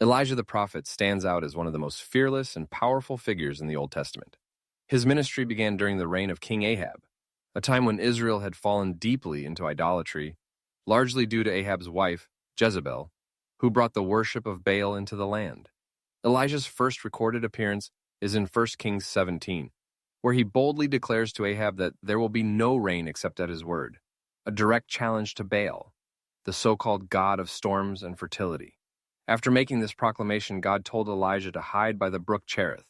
Elijah the prophet stands out as one of the most fearless and powerful figures in the Old Testament. His ministry began during the reign of King Ahab, a time when Israel had fallen deeply into idolatry, largely due to Ahab's wife, Jezebel, who brought the worship of Baal into the land. Elijah's first recorded appearance is in 1 Kings 17, where he boldly declares to Ahab that there will be no rain except at his word, a direct challenge to Baal, the so-called god of storms and fertility. After making this proclamation, God told Elijah to hide by the brook Cherith.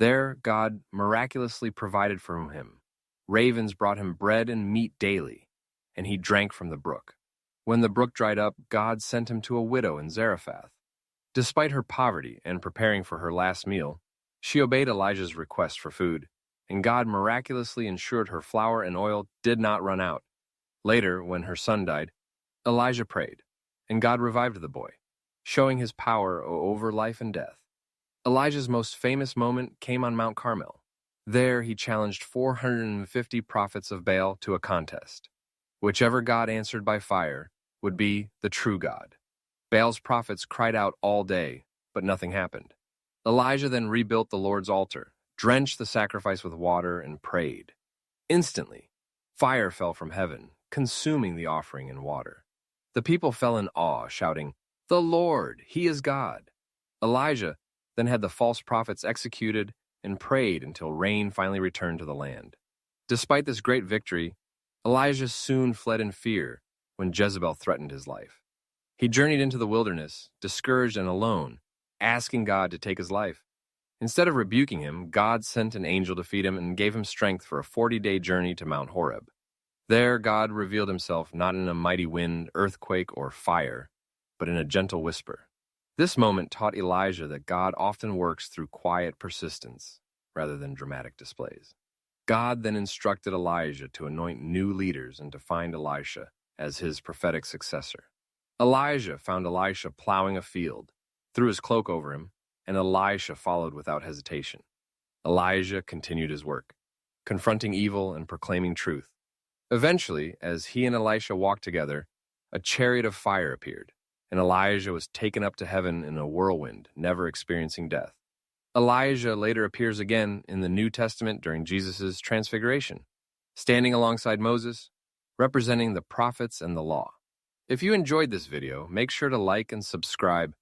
There, God miraculously provided for him. Ravens brought him bread and meat daily, and he drank from the brook. When the brook dried up, God sent him to a widow in Zarephath. Despite her poverty and preparing for her last meal, she obeyed Elijah's request for food, and God miraculously ensured her flour and oil did not run out. Later, when her son died, Elijah prayed, and God revived the boy, showing his power over life and death. Elijah's most famous moment came on Mount Carmel. There, he challenged 450 prophets of Baal to a contest. Whichever God answered by fire would be the true God. Baal's prophets cried out all day, but nothing happened. Elijah then rebuilt the Lord's altar, drenched the sacrifice with water, and prayed. Instantly, fire fell from heaven, consuming the offering and water. The people fell in awe, shouting, "The Lord, He is God." Elijah then had the false prophets executed and prayed until rain finally returned to the land. Despite this great victory, Elijah soon fled in fear when Jezebel threatened his life. He journeyed into the wilderness, discouraged and alone, asking God to take his life. Instead of rebuking him, God sent an angel to feed him and gave him strength for a 40-day journey to Mount Horeb. There, God revealed himself not in a mighty wind, earthquake, or fire, but in a gentle whisper. This moment taught Elijah that God often works through quiet persistence rather than dramatic displays. God then instructed Elijah to anoint new leaders and to find Elisha as his prophetic successor. Elijah found Elisha plowing a field, threw his cloak over him, and Elisha followed without hesitation. Elijah continued his work, confronting evil and proclaiming truth. Eventually, as he and Elisha walked together, a chariot of fire appeared, and Elijah was taken up to heaven in a whirlwind, never experiencing death. Elijah later appears again in the New Testament during Jesus' transfiguration, standing alongside Moses, representing the prophets and the law. If you enjoyed this video, make sure to like and subscribe